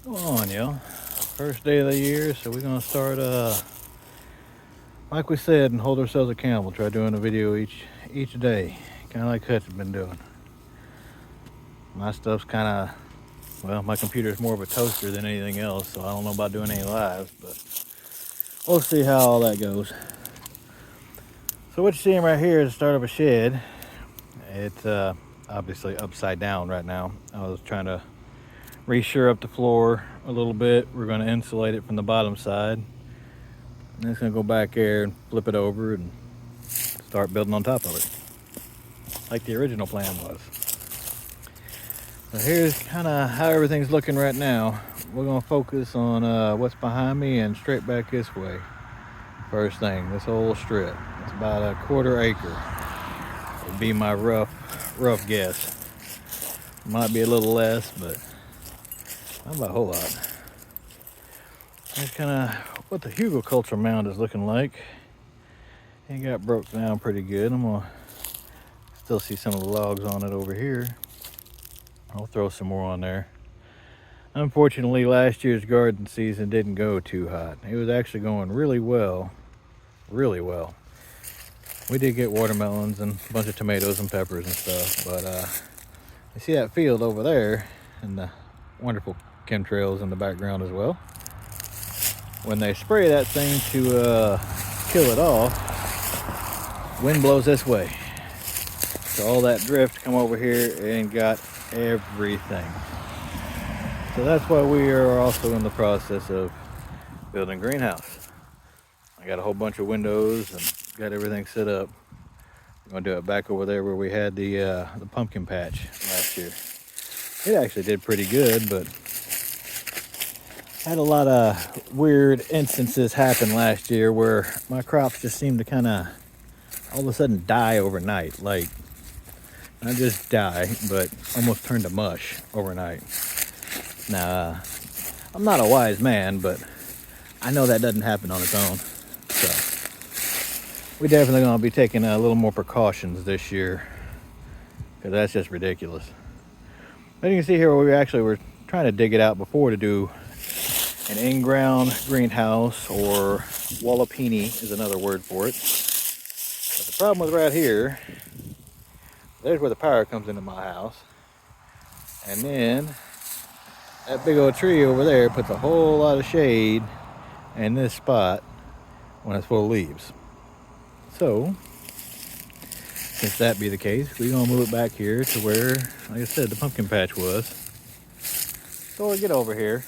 Come on, y'all. First day of the year, so we're gonna start like we said and hold ourselves accountable. Try doing a video each day. Kinda like Hutch has been doing. My stuff's kinda well, my computer's more of a toaster than anything else, so I don't know about doing any lives, but we'll see how all that goes. So what you're seeing right here is the start of a shed. It's obviously upside down right now. I was trying to resure up the floor a little bit. We're going to insulate it from the bottom side, and it's going to go back there and flip it over and start building on top of it like the original plan was. So here's kind of how everything's looking right now. We're going to focus on what's behind me and straight back this way. First thing, this whole strip, it's about a quarter acre would be my rough guess. Might be a little less, but not about a whole lot. That's kind of what the hugelkultur mound is looking like. It got broke down pretty good. I'm gonna still see some of the logs on it over here. I'll throw some more on there. Unfortunately, last year's garden season didn't go too hot. It was actually going really well. We did get watermelons and a bunch of tomatoes and peppers and stuff, but you see that field over there and the wonderful chemtrails in the background as well. When they spray that thing to kill it off, wind blows this way. So all that drift come over here and got everything. So that's why we are also in the process of building a greenhouse. I got a whole bunch of windows and got everything set up. I'm gonna do it back over there where we had the pumpkin patch last year. It actually did pretty good, but had a lot of weird instances happen last year where my crops just seemed to kind of all of a sudden die overnight. Like, not just die, but almost turn to mush overnight. Now, I'm not a wise man, but I know that doesn't happen on its own. So, we definitely gonna be taking a little more precautions this year, because that's just ridiculous. But you can see here where we actually were trying to dig it out before to do an in-ground greenhouse, or wallopini is another word for it. But the problem with right here, there's where the power comes into my house. And then that big old tree over there puts a whole lot of shade in this spot when it's full of leaves. So, since that be the case, we're gonna move it back here to where, like I said, the pumpkin patch was. So we'll get over here.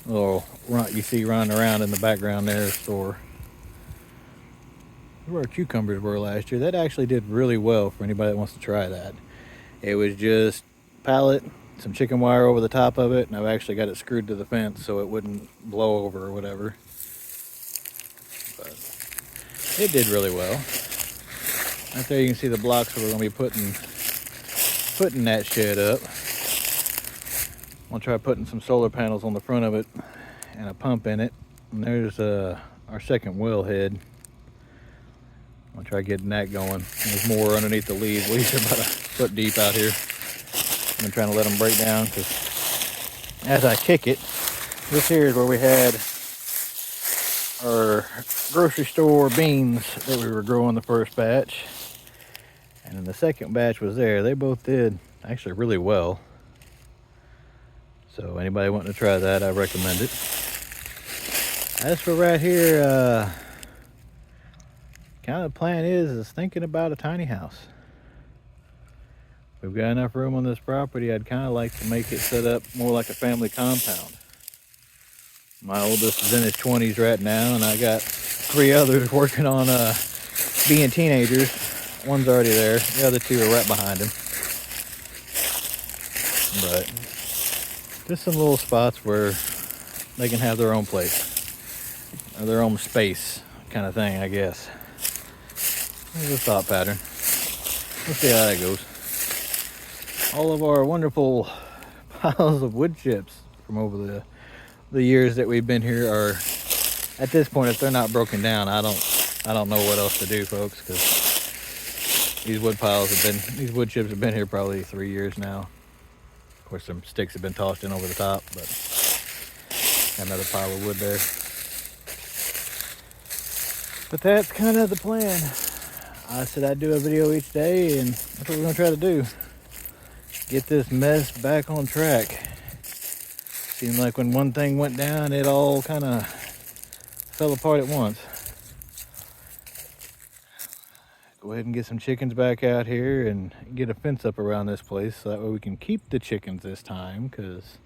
Little you see running around in the background there, store. Where our cucumbers were last year. That actually did really well for anybody that wants to try that. It was just pallet, some chicken wire over the top of it, and I've actually got it screwed to the fence so it wouldn't blow over or whatever. But it did really well. Right there you can see the blocks where we're going to be putting that shed up. I'm going to try putting some solar panels on the front of it and a pump in it. And there's our second well head. I'm going to try getting that going. There's more underneath the leaves. Leaves are about a foot deep out here. I'm trying to let them break down, because as I kick it, this here is where we had our grocery store beans that we were growing the first batch. And then the second batch was there. They both did actually really well. So anybody wanting to try that, I recommend it. As for right here, kind of the plan is thinking about a tiny house. We've got enough room on this property. I'd kind of like to make it set up more like a family compound. My oldest is in his 20s right now, and I got 3 others working on being teenagers. One's already there. The other 2 are right behind him. But just some little spots where they can have their own place, or their own space kind of thing, I guess. There's a thought pattern. Let's see how that goes. All of our wonderful piles of wood chips from over the years that we've been here are, at this point, if they're not broken down, I don't know what else to do, folks, because these wood chips have been here probably 3 years now. Of course, some sticks have been tossed in over the top, but Got another pile of wood there. But that's kind of the plan. I said I'd do a video each day, and that's what we're gonna try to do. Get this mess back on track. Seemed like when one thing went down, it all kind of fell apart at once. Go ahead and get some chickens back out here and get a fence up around this place so that way we can keep the chickens this time, because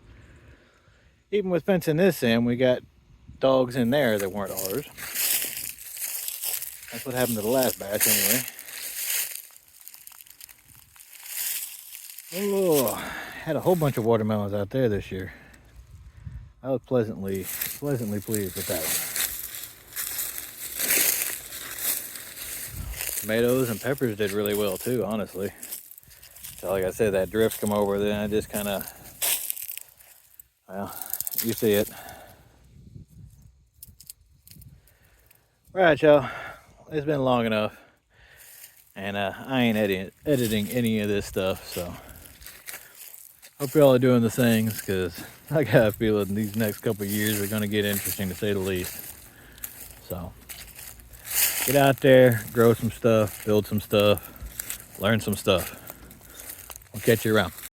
even with fencing this in, we got dogs in there that weren't ours. That's what happened to the last batch anyway. Oh, had a whole bunch of watermelons out there this year. I was pleasantly pleased with that one. Tomatoes and peppers did really well too, honestly. So like I said, that drift come over, then I just kind of, well, you see it. All right, y'all, it's been long enough, and I ain't editing any of this stuff, so hope y'all are doing the things, because I got a feeling these next couple of years are going to get interesting, to say the least. So get out there, grow some stuff, build some stuff, learn some stuff. We'll catch you around.